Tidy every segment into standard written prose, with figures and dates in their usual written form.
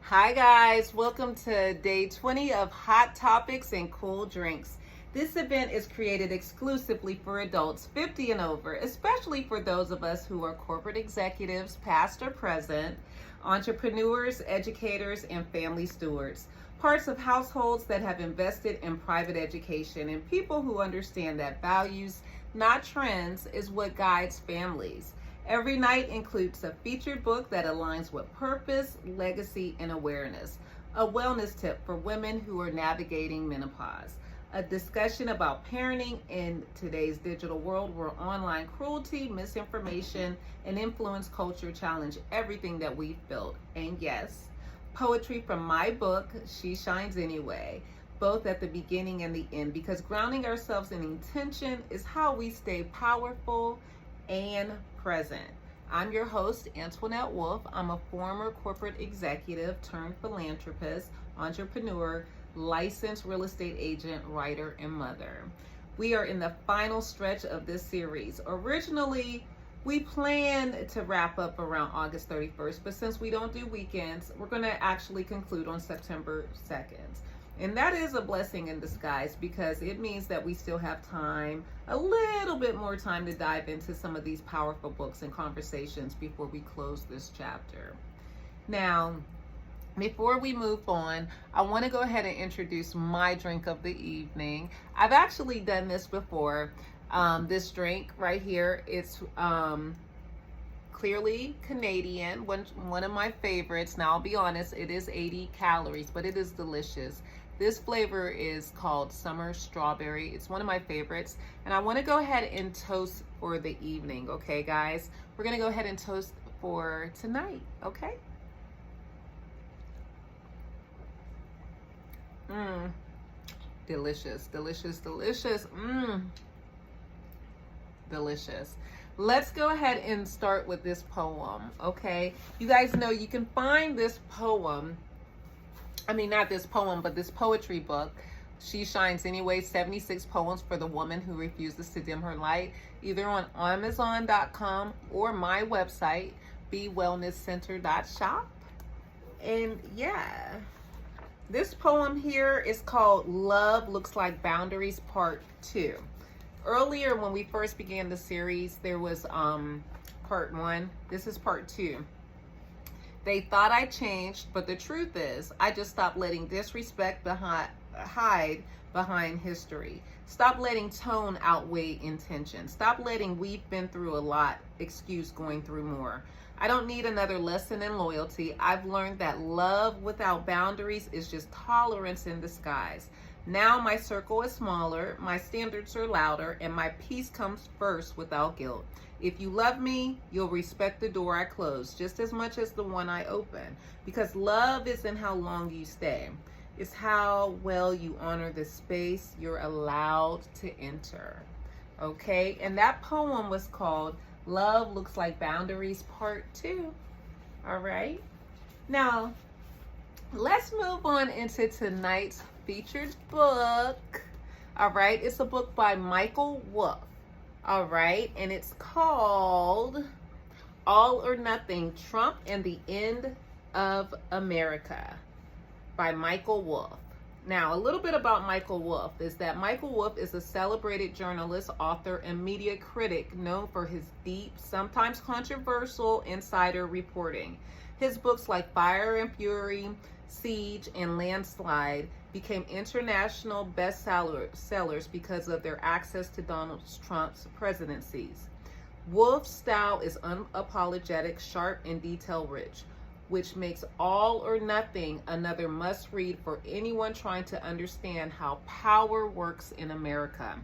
Hi guys, welcome to day 20 of Hot Topics and Cool Drinks. This event is created exclusively for adults 50 and over, especially for those of us who are corporate executives, past or present, entrepreneurs, educators, and family stewards, parts of households that have invested in private education, and people who understand that values, not trends, is what guides families. Every night includes a featured book that aligns with purpose, legacy, and awareness, a wellness tip for women who are navigating menopause, a discussion about parenting in today's digital world where online cruelty, misinformation, and influence culture challenge everything that we've built. And yes, poetry from my book, She Shines Anyway, both at the beginning and the end, because grounding ourselves in intention is how we stay powerful and present. I'm your host, Antoinette Wolff. I'm a former corporate executive turned philanthropist, entrepreneur, licensed real estate agent, writer, and mother. We are in the final stretch of this series. Originally, we planned to wrap up around August 31st, but since we don't do weekends, we're going to actually conclude on September 2nd. And that is a blessing in disguise because it means that we still have time, a little bit more time to dive into some of these powerful books and conversations before we close this chapter. Now, before we move on, I want to go ahead and introduce my drink of the evening. I've actually done this before. This drink right here, it's clearly Canadian, one of my favorites. Now, I'll be honest, it is 80 calories, but it is delicious. This flavor is called Summer Strawberry. It's one of my favorites. And I want to go ahead and toast for the evening, okay, guys? We're going to go ahead and toast for tonight, okay? Delicious, delicious, delicious. Delicious. Let's go ahead and start with this poem, okay? You guys know you can find this poem, not this poem, but this poetry book, She Shines Anyway, 76 Poems for the Woman Who Refuses to Dim Her Light, either on Amazon.com or my website, BWellnessCenter.shop. And yeah, this poem here is called Love Looks Like Boundaries Part 2. Earlier, when we first began the series, there was part 1. This is part 2. They thought I changed, but the truth is, I just stopped letting disrespect hide behind history. Stop letting tone outweigh intention. Stop letting "we've been through a lot" excuse going through more. I don't need another lesson in loyalty. I've learned that love without boundaries is just tolerance in disguise. Now my circle is smaller, my standards are louder, and my peace comes first without guilt. If you love me, you'll respect the door I close just as much as the one I open. Because love isn't how long you stay. It's how well you honor the space you're allowed to enter. Okay? And that poem was called Love Looks Like Boundaries Part 2. All right? Now, let's move on into tonight's featured book. All right? It's a book by Michael Wolff. All right, and it's called All or Nothing, Trump and the End of America by Michael Wolff. Now, a little bit about Michael Wolff is that Michael Wolff is a celebrated journalist, author, and media critic known for his deep, sometimes controversial insider reporting. His books like Fire and Fury, Siege, and Landslide became international bestsellers because of their access to Donald Trump's presidencies. Wolff's style is unapologetic, sharp, and detail-rich, which makes All or Nothing another must-read for anyone trying to understand how power works in America.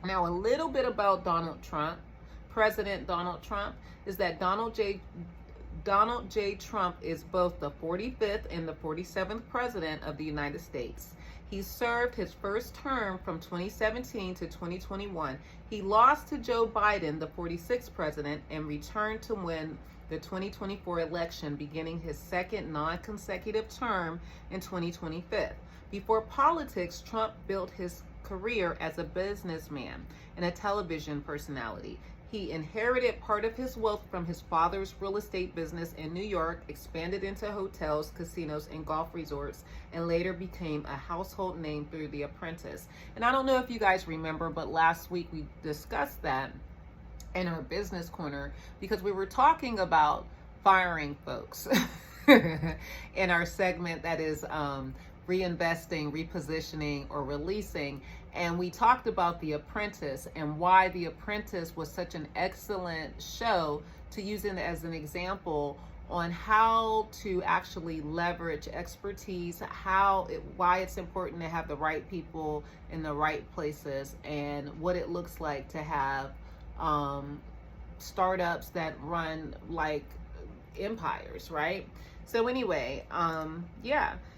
Now, a little bit about Donald Trump. President Donald Trump is that Donald J. Trump is both the 45th and the 47th president of the United States. He served his first term from 2017 to 2021. He lost to Joe Biden, the 46th president, and returned to win the 2024 election, beginning his second non-consecutive term in 2025. Before politics, Trump built his career as a businessman and a television personality. He inherited part of his wealth from his father's real estate business in New York, expanded into hotels, casinos, and golf resorts, and later became a household name through The Apprentice. And I don't know if you guys remember, but last week we discussed that in our business corner because we were talking about firing folks in our segment that is reinvesting, repositioning, or releasing. And we talked about The Apprentice and why The Apprentice was such an excellent show to use it as an example on how to actually leverage expertise, why it's important to have the right people in the right places, and what it looks like to have startups that run like empires, right? So anyway,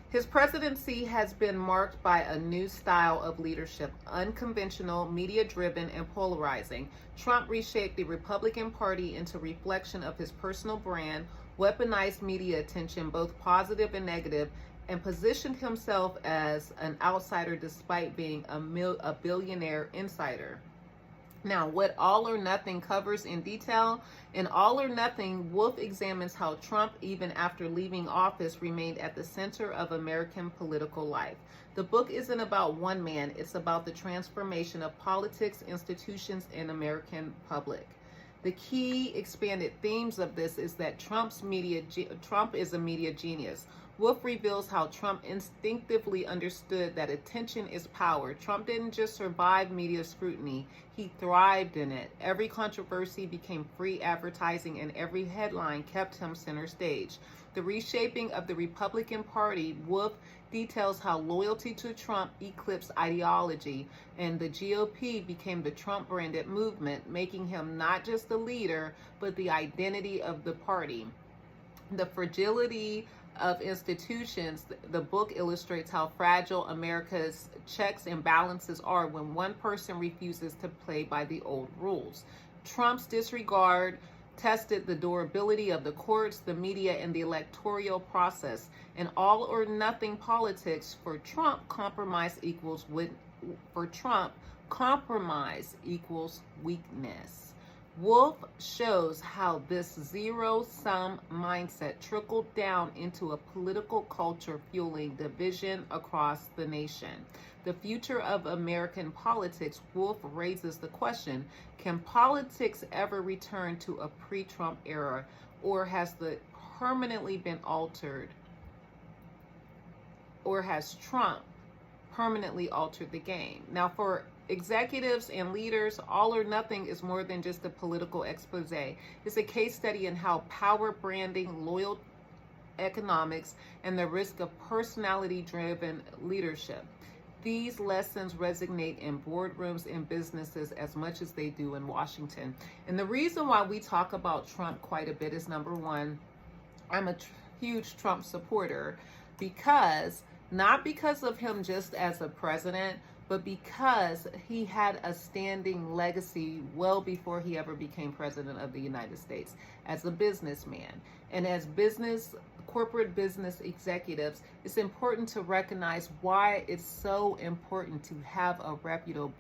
his presidency has been marked by a new style of leadership, unconventional, media-driven, and polarizing. Trump reshaped the Republican Party into reflection of his personal brand, weaponized media attention, both positive and negative, and positioned himself as an outsider despite being a billionaire insider. Now, what All or Nothing covers in detail, in All or Nothing, Wolff examines how Trump, even after leaving office, remained at the center of American political life. The book isn't about one man, it's about the transformation of politics, institutions, and American public. The key expanded themes of this is that Trump is a media genius. Wolff reveals how Trump instinctively understood that attention is power. Trump didn't just survive media scrutiny, he thrived in it. Every controversy became free advertising and every headline kept him center stage. The reshaping of the Republican Party, Wolff details how loyalty to Trump eclipsed ideology, and the GOP became the Trump-branded movement, making him not just the leader, but the identity of the party. The fragility of institutions, the book illustrates how fragile America's checks and balances are when one person refuses to play by the old rules. Trump's disregard tested the durability of the courts, the media, and the electoral process. In All or Nothing politics, for Trump, compromise equals weakness. Wolff shows how this zero-sum mindset trickled down into a political culture fueling division across the nation. The future of American politics, Wolff raises the question, can politics ever return to a pre-Trump era, or has it permanently been altered? Or has Trump permanently altered the game? Now, for executives and leaders, All or Nothing is more than just a political expose. It's a case study in how power branding, loyal economics, and the risk of personality-driven leadership. These lessons resonate in boardrooms and businesses as much as they do in Washington. And the reason why we talk about Trump quite a bit is, number one, I'm a huge Trump supporter not because of him just as a president, but because he had a standing legacy well before he ever became president of the United States as a businessman. And as corporate business executives, it's important to recognize why it's so important to have a reputable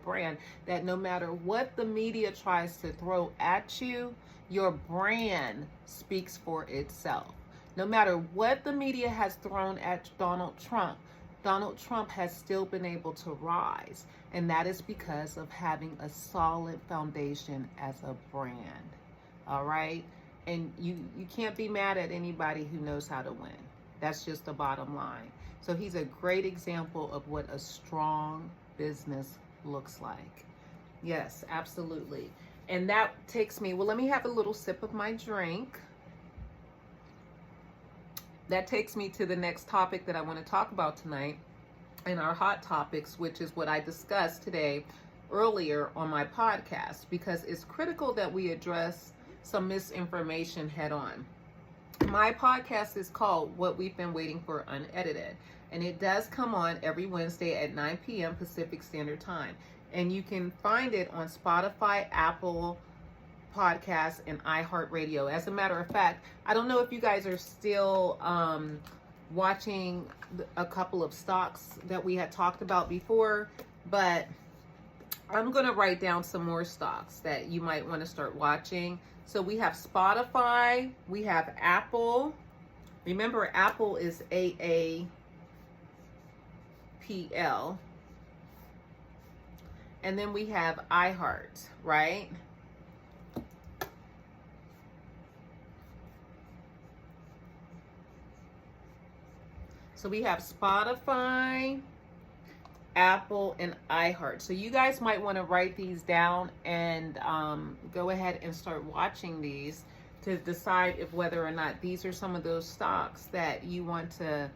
brand, that no matter what the media tries to throw at you, your brand speaks for itself. No matter what the media has thrown at Donald Trump has still been able to rise, and that is because of having a solid foundation as a brand. All right? And you can't be mad at anybody who knows how to win. That's just the bottom line. So he's a great example of what a strong business looks like. Yes, absolutely. And that takes me, let me have a little sip of my drink. That takes me to the next topic that I want to talk about tonight in our hot topics, which is what I discussed today earlier on my podcast, because it's critical that we address some misinformation head on. My podcast is called What We've Been Waiting For, Unedited, and it does come on every Wednesday at 9 p.m. Pacific Standard Time. And you can find it on Spotify, Apple Podcasts, and iHeartRadio. As a matter of fact, I don't know if you guys are still watching a couple of stocks that we had talked about before, but I'm going to write down some more stocks that you might want to start watching. So we have Spotify, we have Apple. Remember, Apple is AAPL. And then we have iHeart, right? So we have Spotify, Apple, and iHeart. So you guys might want to write these down and go ahead and start watching these to decide if whether or not these are some of those stocks that you want to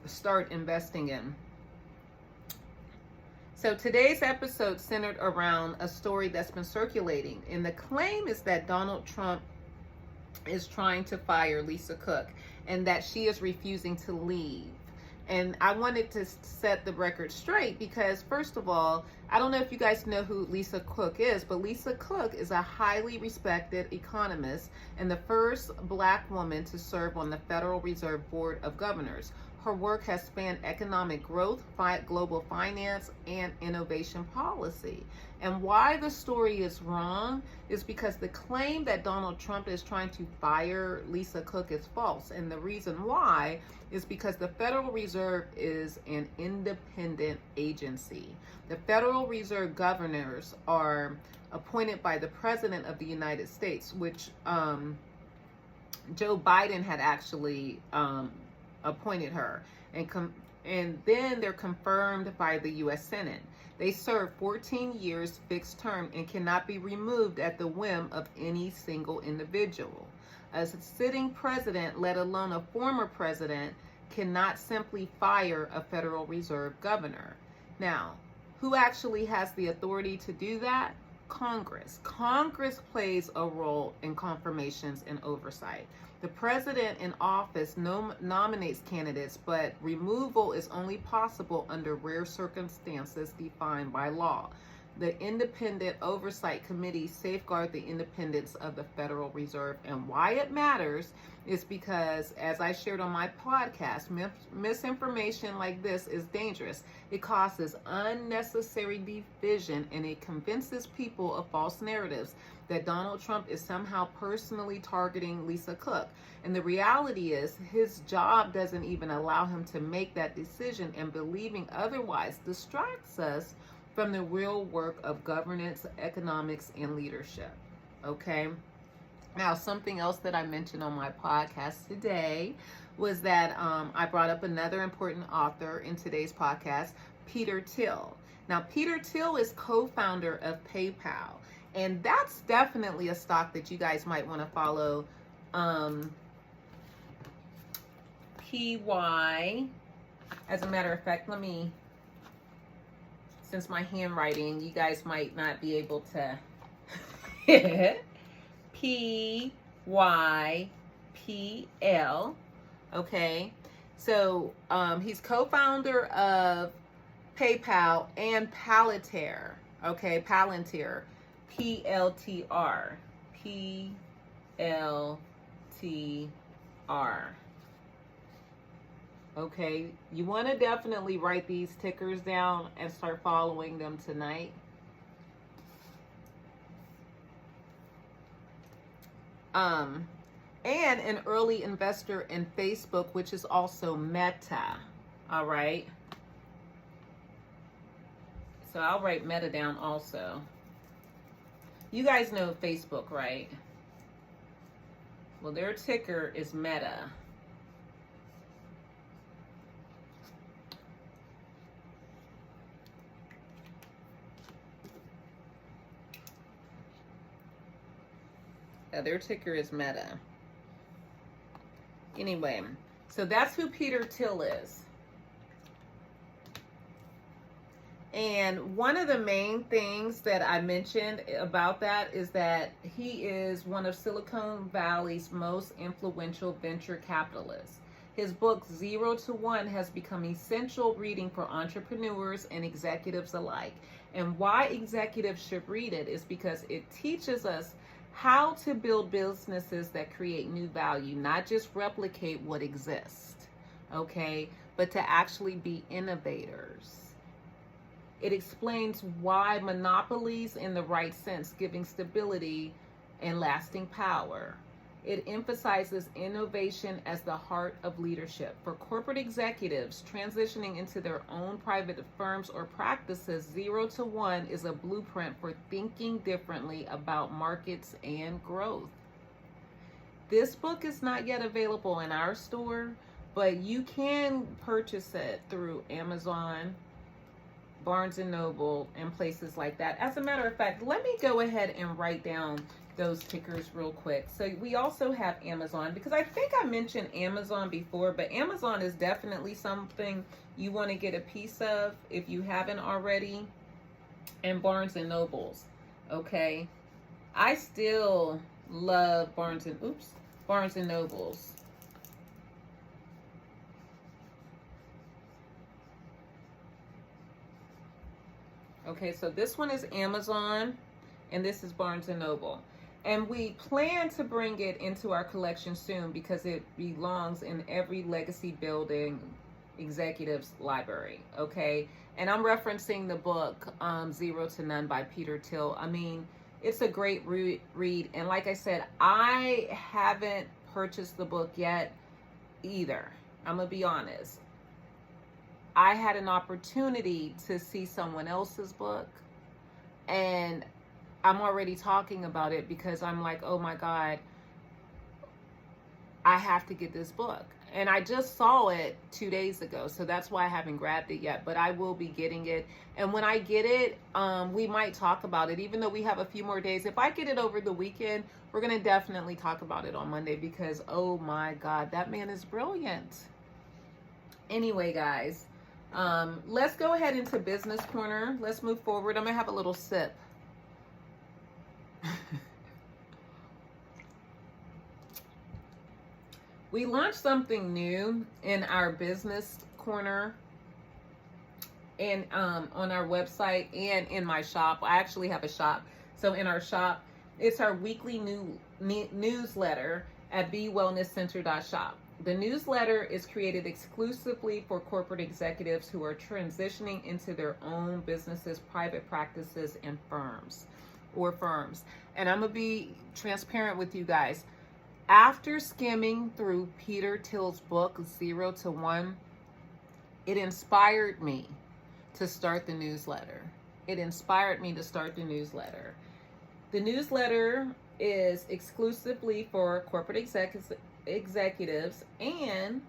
start investing in. So today's episode centered around a story that's been circulating, and the claim is that Donald Trump is trying to fire Lisa Cook and that she is refusing to leave. And I wanted to set the record straight because, first of all, I don't know if you guys know who Lisa Cook is, but Lisa Cook is a highly respected economist and the first Black woman to serve on the Federal Reserve Board of Governors. Her work has spanned economic growth, global finance, and innovation policy. And why the story is wrong is because the claim that Donald Trump is trying to fire Lisa Cook is false. And the reason why is because the Federal Reserve is an independent agency. The Federal Reserve governors are appointed by the President of the United States, which Joe Biden had actually appointed her, and then they're confirmed by the U.S. Senate. They serve 14 years fixed term and cannot be removed at the whim of any single individual. As a sitting president, let alone a former president, cannot simply fire a Federal Reserve governor. Now, who actually has the authority to do that? Congress. Congress plays a role in confirmations and oversight. The president in office nominates candidates, but removal is only possible under rare circumstances defined by law. The Independent Oversight Committee safeguards the independence of the Federal Reserve. And why it matters is because, as I shared on my podcast, misinformation like this is dangerous. It causes unnecessary division, and it convinces people of false narratives that Donald Trump is somehow personally targeting Lisa Cook. And the reality is his job doesn't even allow him to make that decision, and believing otherwise distracts us from the real work of governance, economics, and leadership. Okay? Now, something else that I mentioned on my podcast today was that I brought up another important author in today's podcast, Peter Thiel. Now, Peter Thiel is co-founder of PayPal, and that's definitely a stock that you guys might want to follow. PY. As a matter of fact, since my handwriting, you guys might not be able to. PYPL. Okay. So he's co-founder of PayPal and Palantir. Okay, Palantir. PLTR. PLTR. Okay, you want to definitely write these tickers down and start following them tonight. And an early investor in Facebook, which is also Meta. All right. So I'll write Meta down also. You guys know Facebook, right? Well, their ticker is Meta. Their ticker is Meta. Anyway, so that's who Peter Thiel is. And one of the main things that I mentioned about that is that he is one of Silicon Valley's most influential venture capitalists. His book, 0 to 1, has become essential reading for entrepreneurs and executives alike. And why executives should read it is because it teaches us how to build businesses that create new value, not just replicate what exists, okay, but to actually be innovators. It explains why monopolies in the right sense, giving stability and lasting power. It emphasizes innovation as the heart of leadership. For corporate executives transitioning into their own private firms or practices, 0 to 1 is a blueprint for thinking differently about markets and growth. This book is not yet available in our store, but you can purchase it through Amazon, Barnes & Noble, and places like that. As a matter of fact, let me go ahead and write down those tickers real quick. So we also have Amazon, because I think I mentioned Amazon before, but Amazon is definitely something you want to get a piece of if you haven't already. And Barnes & Nobles, okay? I still love Barnes & Nobles. Okay, so this one is Amazon, and this is Barnes & Noble. And we plan to bring it into our collection soon because it belongs in every legacy building executive's library, okay? And I'm referencing the book 0 to None by Peter Thiel. I mean, it's a great read. And like I said, I haven't purchased the book yet either. I'm going to be honest. I had an opportunity to see someone else's book, and I'm already talking about it because I'm like, oh my God, I have to get this book. And I just saw it 2 days ago, so that's why I haven't grabbed it yet, but I will be getting it. And when I get it, we might talk about it, even though we have a few more days. If I get it over the weekend, we're going to definitely talk about it on Monday because, oh my God, that man is brilliant. Anyway, guys, let's go ahead into Business Corner. Let's move forward. I'm going to have a little sip. We launched something new in our Business Corner and on our website and in my shop. I actually have a shop. So in our shop, it's our weekly newsletter at BWellnessCenter.shop. The newsletter is created exclusively for corporate executives who are transitioning into their own businesses, private practices, and firms. And I'm going to be transparent with you guys. After skimming through Peter Thiel's book, 0 to 1, it inspired me to start the newsletter. The newsletter is exclusively for corporate executives, and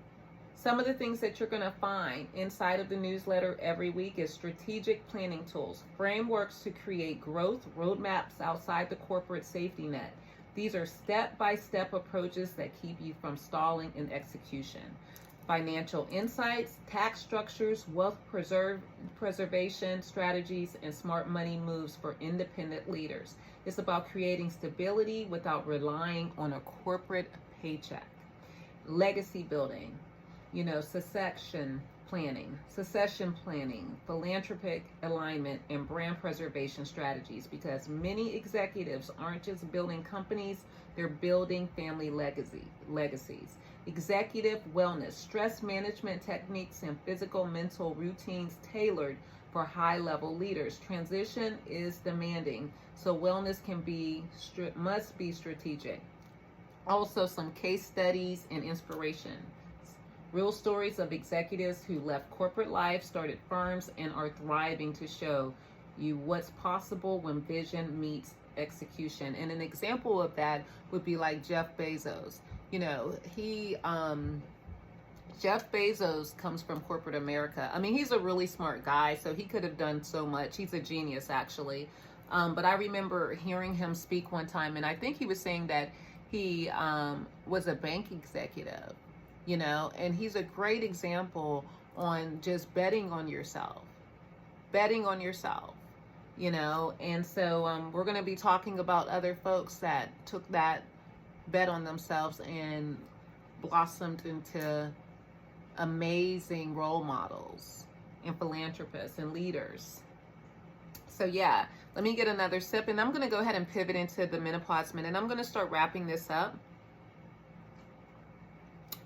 some of the things that you're going to find inside of the newsletter every week is strategic planning tools, frameworks to create growth, roadmaps outside the corporate safety net. These are step-by-step approaches that keep you from stalling in execution. Financial insights, tax structures, wealth preservation strategies, and smart money moves for independent leaders. It's about creating stability without relying on a corporate paycheck. Legacy building, succession planning, philanthropic alignment, and brand preservation strategies, because many executives aren't just building companies, they're building family legacies. Executive wellness, stress management techniques, and physical mental routines tailored for high-level leaders. Transition is demanding, so wellness must be strategic. Also, some case studies and inspiration. Real stories of executives who left corporate life, started firms, and are thriving to show you what's possible when vision meets execution. And an example of that would be like Jeff Bezos. Jeff Bezos comes from corporate America. I mean, he's a really smart guy, so he could have done so much. He's a genius, actually. But I remember hearing him speak one time, and I think he was saying that he was a bank executive. And he's a great example on just betting on yourself, and so we're going to be talking about other folks that took that bet on themselves and blossomed into amazing role models and philanthropists and leaders. So yeah, let me get another sip, and I'm going to go ahead and pivot into the Menopause Minute. I'm going to start wrapping this up.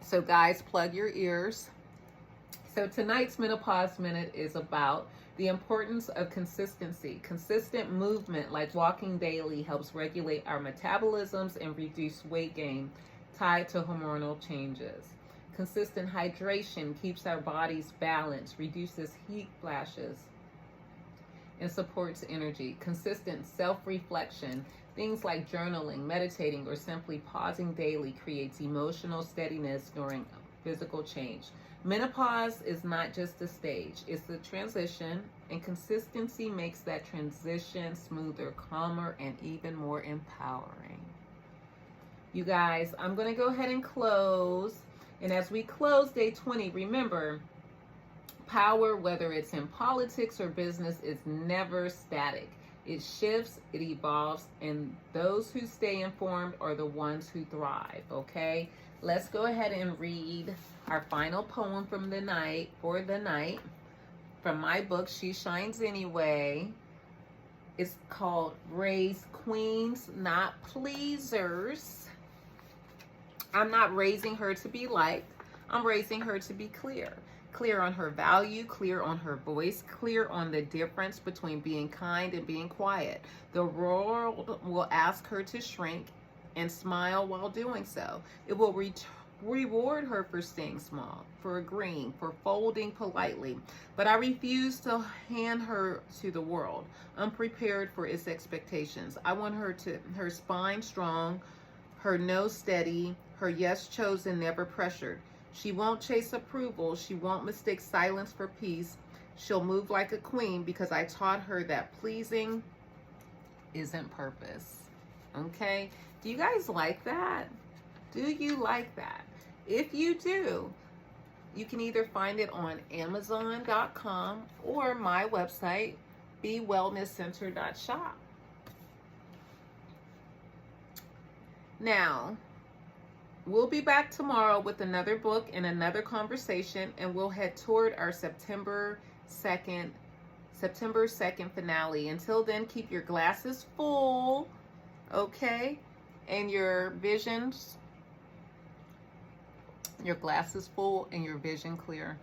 So guys, plug your ears. So tonight's Menopause Minute is about The importance of consistency. Consistent movement, like walking daily, helps regulate our metabolisms and reduce weight gain tied to hormonal changes. Consistent hydration keeps our bodies balanced, reduces heat flashes, and supports energy. Consistent self-reflection, things like journaling, meditating, or simply pausing daily, creates emotional steadiness during physical change. Menopause is not just a stage, it's a transition, and consistency makes that transition smoother, calmer, and even more empowering. You guys, I'm going to go ahead and close. And as we close day 20, remember, power, whether it's in politics or business, is never static. It shifts, it evolves, and those who stay informed are the ones who thrive, okay? Let's go ahead and read our final poem from the night, from my book, She Shines Anyway. It's called Raise Queens, Not Pleasers. I'm not raising her to be liked. I'm raising her to be clear. Clear on her value, clear on her voice, clear on the difference between being kind and being quiet. The world will ask her to shrink and smile while doing so. It will reward her for staying small, for agreeing, for folding politely. But I refuse to hand her to the world, unprepared for its expectations. I want her spine strong, her no steady, her yes chosen, never pressured. She won't chase approval. She won't mistake silence for peace. She'll move like a queen because I taught her that pleasing isn't purpose. Okay? Do you guys like that? Do you like that? If you do, you can either find it on Amazon.com or my website, BWellnessCenter.shop. Now, we'll be back tomorrow with another book and another conversation, and we'll head toward our September 2nd finale. Until then, keep your glasses full, okay? And your glasses full and your vision clear.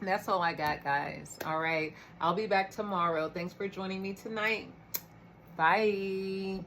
That's all I got, guys. All right. I'll be back tomorrow. Thanks for joining me tonight. Bye.